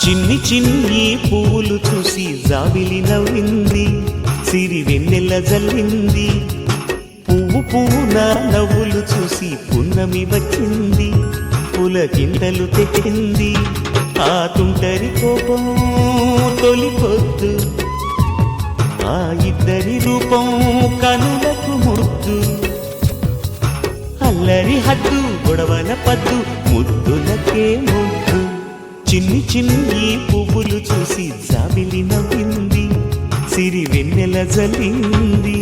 చిన్ని చిన్ని పువ్వులు చూసి జాబిలి నవ్వింది, సిరి వెన్నెల జల్లింది. పువ్వు పువ్వున నవ్వులు చూసి పున్నమి వచ్చింది, పులకింతలు తెచ్చింది. ఆ తుంటరి కోపం తొలి పొద్దు, ఆ ఇద్దరి రూపం కనులకు ముద్దు. అల్లరి హద్దు గొడవల పద్దు, ముద్దులకే ముద్దు. చిన్ని చిన్ని పువ్వులు చూసి జాబిలి నవ్వింది, సిరి వెన్నెల జల్లింది.